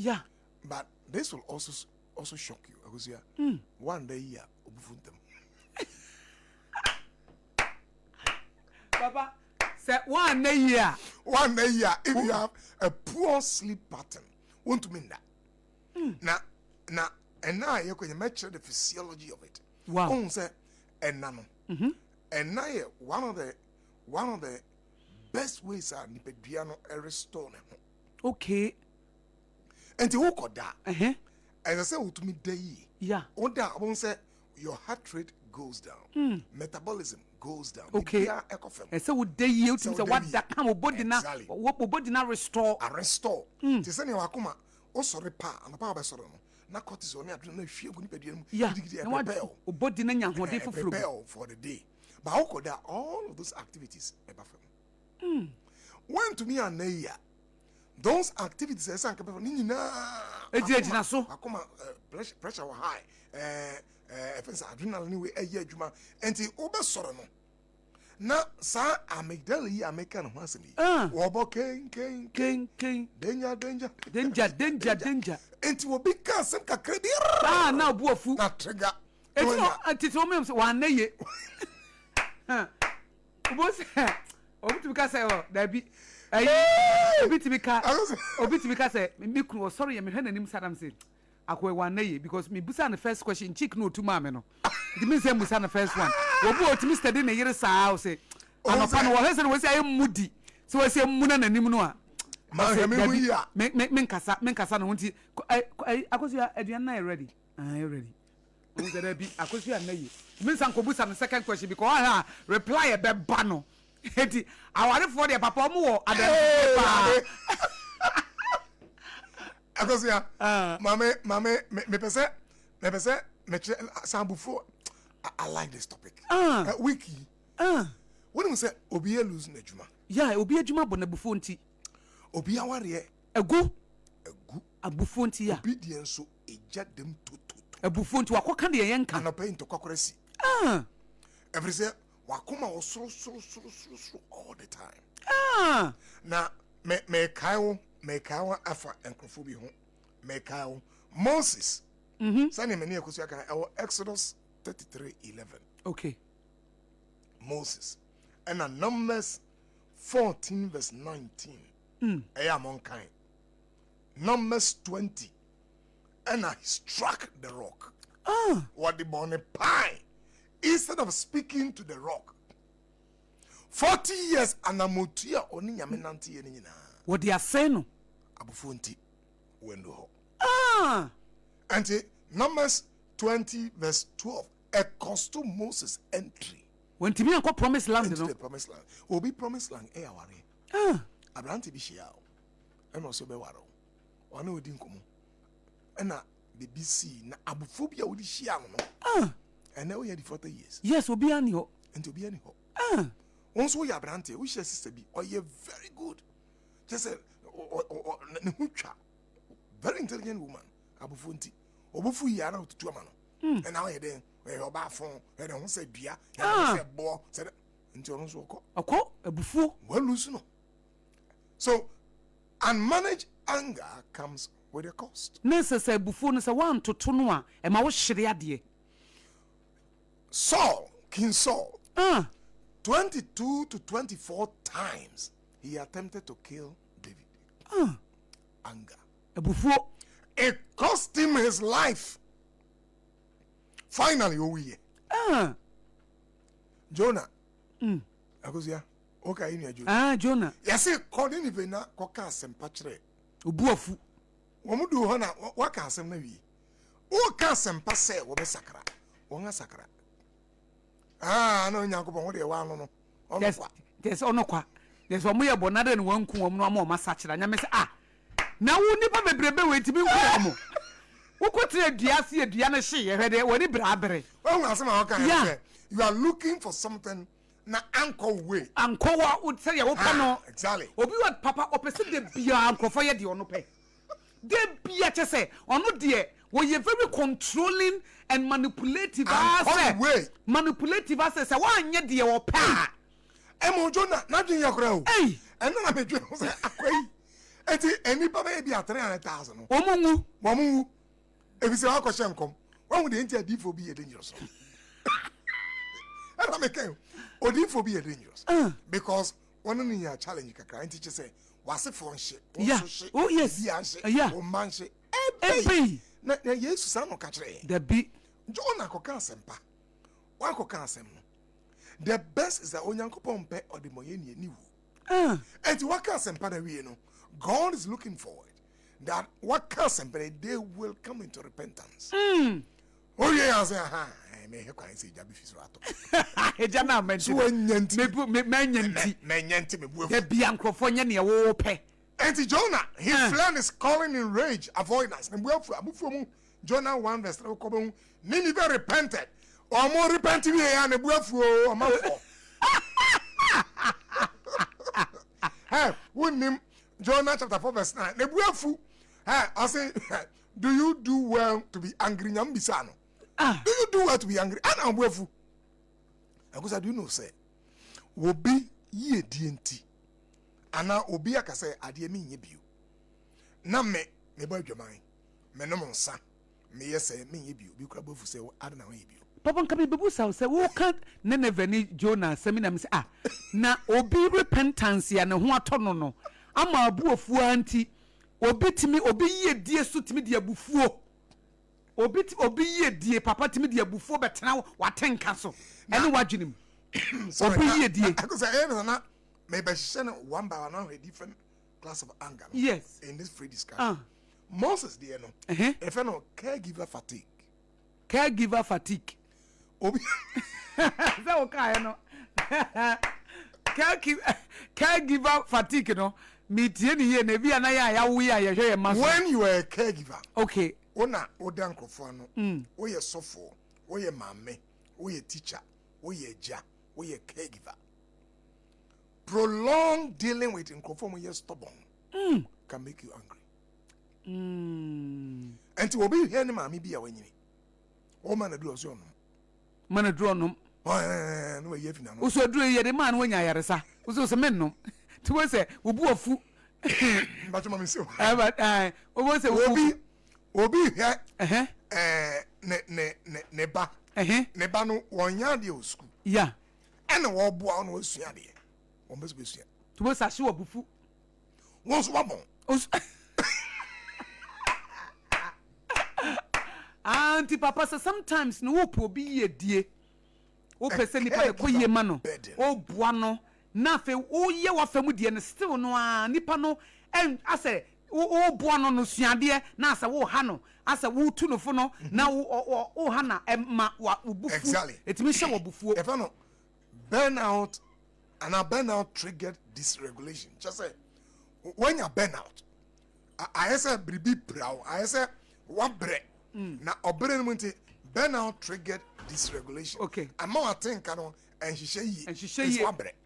Yeah. But this will also shock you. Because one day here, obufuntem. Papa, say 1 year. 1 year, if you have a poor sleep pattern, want to mean that. Now, and now you can measure the physiology of it. Wow. Say, and nano. And now one of the best ways are nipeduano restore them. Okay. And you got that. Uh-huh. As I said to me day. Yeah. On that, I won't say your heart rate goes down. Metabolism goes down. Okay. And so would they yield to what that kind of body now? What body now restore? I restore. To send you akuma. Oh sorry pa. And the power sorry no. Na cortisol ni adrenaline feel go nipedium. Yeah. And what body na nyang hode for prepare for the day. But how could that all of those activities ever from? When to me an year. Those activities are some people ni na ejina so akoma pressure was high offense adrenaline we eye adwuma enti obesoro no na sa amygdala yi ameka no ho asemi wo bo ken danger enti wo bi ka sem kakra bi na obu afu na trigger enti so me wa na ye obo se obu tu ka say o da bi Obitibika say me kunu sorry me hwe nanim sadam say akwe wan na ye because me busa the first question chick no to mama no the me say busa the first one obi otimi study na yire saa say anopa no wo hese no we say mudi so we say muna nanim no a ma me ya me nkasa no nti akosu aduan na ready ready we say that bi akosu na ye me san ko busa the second question because I reply e be ba no eti aware for the papa mu wo adem akosia mame me pese me sambufu. I like this topic wiki when you say obi e lose na djuma yeah obi adwuma bo na bufo nti obi aware egu abufo nti ya obedience so eja dem to abufo nti wakoka de yenka anopa into kwakorasi every say wakoma osoro all the time na me kaiwo afa enkrofo bi ho me kaiwo Moses sani me ne yakusu aka Exodus 33:11 okay Moses and Numbers 14:19 monkai Numbers 20 and he struck the rock what the bone pie instead of speaking to the rock 40 years anamotua oni nyame nante ye nyina what they are saying abufonti wendo ho and Numbers 20:12 a cost Moses entry when timi akọ promised land no the promised land obi promised land e aware abrante bi hia o e no so be waro ona odi nkomo e na BBC na abufobia odi hia no and now we had 40 years yes obi ani ho and obi ani ho once we abrante we share sister bi or you very good just say ne hutwa very intelligent woman abufonti obufu yara otutu ama no and now you then we oba fon we don say dua ya say bo say nti ono so akọ abufu we lose no so unmanaged anger comes with a cost necessary abufu no say wan toto no a e ma wo hire ade King Saul 22 to 24 times he attempted to kill David anger abufu it cost him his life. Finally, we Jonah. Akosia. Okay, in your Jonah. Jonah. Yes, according to Vena, Coca Sempatre. Ubuafu. Womudu Hona, what can some navy? O can passe over Sacra. Wonga Sacra. No, Yanko, what they want. There's onokwa. There's one way bonada and one kum no more massacre. And I say, now we never be brave way to be one. What diasi diana she heard it when it brabery. You are looking for something na uncle way. Uncle would say your pano exactly. Obi what papa opposite the beer uncle for the ono pay. They be at say or no dear. Well, you're very controlling and manipulative way. Manipulative as say one yet dear or pa. Emo Jonah, nothing your crow. Hey, and then I be say eti enipa be bi 300,000 omungu if you say how question come when we dey adifo be dangerous and I make odifo be dangerous because one in your challenge kakra enti che say wase for shit oh yes yeah o man shit na yesu sa no ka kire the be John akoka asempa wa akoka asem no the best is that onyankopon pe odimoye ni aniwu enti waka asempa na wie no God is looking forward that what comes and they will come into repentance. Oh yeah, I say, me he kwan say jabi fisrato. Eja na menti. So nyanti. Me nyanti me buefu. The bia nkrofo nya ne wo pe. Enti Jonah, his flame is calling in rage, avoidance. Me buefu abufu mu Jonah 1 verse 3 ko be Nineveh repented. Or more repent we ya ne buefu o amafo. Hey, wouldn't Jonah chapter 4 verse 9. Ne buefu. I say, do you do well to be angry? Nyambisano. Do you do well to be angry? And I'm buefu. Because I do know say, obi ye dienti. Ana obi akase adie mi nye bio. Na me boy dwamai. Me no monsa. Me yese me nye bio. Bi kura bofu say adana we bio. Papa nka bebu sa say wo kan Nineveh ni Jonah seminar me say na obi repentance ya ne ho atono no. Ama abuofu anti obi ye die so timi de abufuo obi ye die papa timi de abufuo betena watenka so ene wadwenim obi ye die because I na maybe she one by one a different class of anger yes in this free discussion Moses there no if no caregiver fatigue obi za o kai no caregiver fatigue no when you are a caregiver, okay. Ona odan krofano, we a sofo, we a mame, we a teacher, we a ja, we a caregiver. Prolonged dealing with inconform we are stubborn can make you angry. And to obey here, mammy be a winning. Oh, man, do us your man a drone. No, you have no. So do ye the man when I are, was a man no. To say, we bought food. But you so. But I was a Obi here, neba, neba no 1 yard of school. Yeah, and a war born was yadi. One must be here. To was a sure bufu. Once one Auntie Papa says sometimes no will be a dear. O person nipa ye mano. O buano. Nafe o ye wa famu de ne still no a nipa no and ase o buano no suade na ase wo ha no ase wo tu no fo no na o ha na ma wa bufu exactly etimi hye wo bufu if no burnout and a burnout triggered dysregulation just say when you burn out I say bribi prow I say what bre na obre no nti burnout triggered dysregulation okay ama I think I don't and she say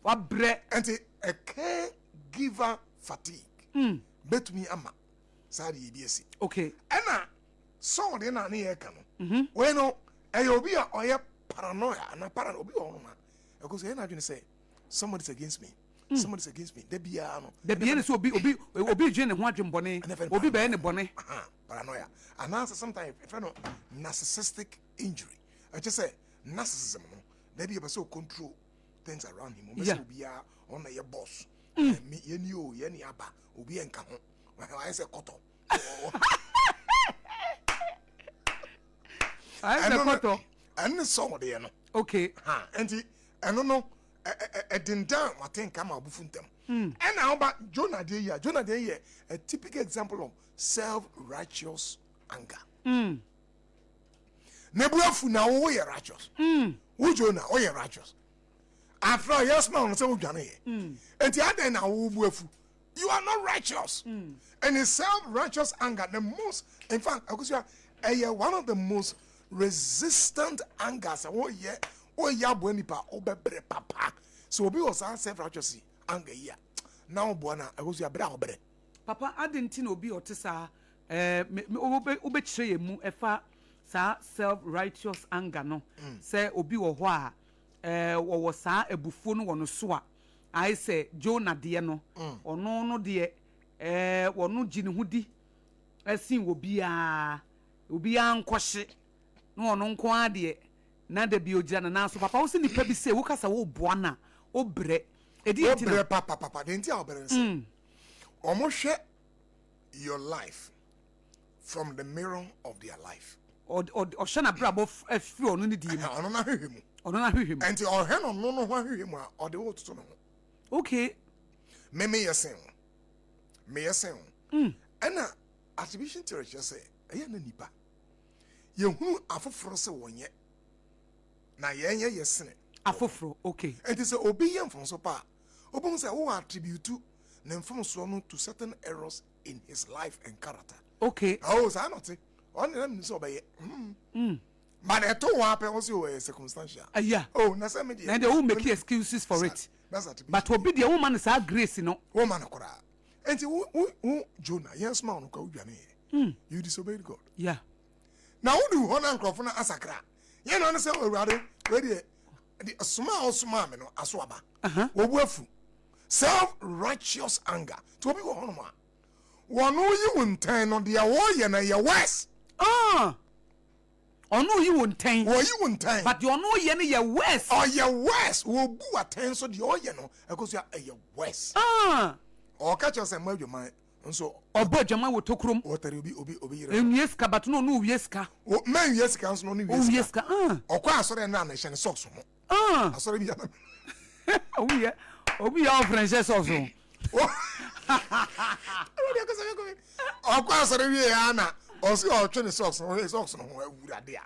what bread and a caregiver fatigue bet me ama sadi ebc okay and so de na na kanu when no obi a oye paranoia na paranoia obi o ma because he na dwene say somebody's against me somebody's against me de bia no de bia so obi dwene ne ho adwembone obi ba ne bone paranoia and also sometimes if no narcissistic injury I just say narcissism no maybe you so control things around him. Yeah. Be on your boss. Me yeni o yeni aba obi enka ho. I say koto. I say koto. And so there no. Okay. Ha, enti eno no e dindan watenka ma obufuntem. And now about Jonah dey here a typical example of self-righteous anger. Nebuafu na wo ye righteous. Who Jonah, oh, you're righteous. After all, yes, man, so and the other now, you are not righteous. And in self-righteous anger, the most, in fact, because you are one of the most resistant angers. Oh, yeah, papa. So, we was self-righteous anger here. Now, Buana, I was your brother. Papa, I didn't know be or tisa, obey mu efa. Sa self-righteous anger no say obi wo ho a wo sa ebufuo no wono so a I say Jonah de no ono no de wono gyi ne hudi asin obiaa nkɔhye na wono nko ade na da bi ogyina na so papa wo se nipa bi se wo kasa wo boa na obrɛ edi enti na papa de enti a obrɛ nse omo hwɛ your life from the mirror of their life ɔhwɛ na brabo afiri ɔno ne di mu ɔno na hwehwɛ mu enti ɔhwɛ no no ho hwehwɛ mu a ɔde wo toto no ho okay me yesen ɛna attribution theory say ɛyɛ na nipa yehunu afoforo se wonye na yenye yesene afoforo okay enti sɛ obi yɛ mfonso pa obon sɛ wo attribute ne mfonso no to certain errors in his life and character okay sa not on them so obeye but eto wa pe wo se o circumstantial yeah na say me dey and they will make excuses for it that's attribution but obi dey woman is grace no woman kora enti wo Jonah yes ma on ko udwane you disobeyed God yeah now who do honor crofo na asakra ye no say awurade we dey the small me no aso aba wo bu afu self righteous anger to obi wo hono ma wono yi wontan no de wo ye na ye west ono yi wontan wo yi wontan but the ono ye ne ye west ye west wo bu aten so de o ye no ekoso ye west o ka cho se ma adwuma nso obo adwuma wo tokrom o tare obi yire enwieska but no wieska o man wieska nso no wieska okwa asore na na hye socks mo asore bi ya obi ya ofrenche socks okwa asore wi ya na o si o twene socks no ho awurade a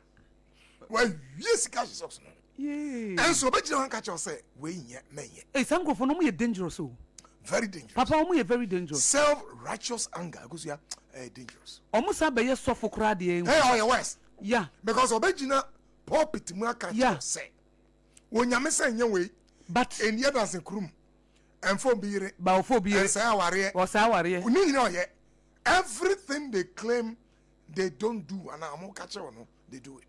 wa wieska socks no enso be gina ka cho say we nye menye sankrofo no mo ye dangerous very dangerous papa omo ye very dangerous self righteous anger because you are dangerous omo sa be ye sofo kra de hey your west yeah because obegina pulpit mu aka cho say wonyame say nye we but enye dancing krum enfo biire ba ofo biire say aware o say aware uni nyina oye everything they claim they don't do and am catch no they do it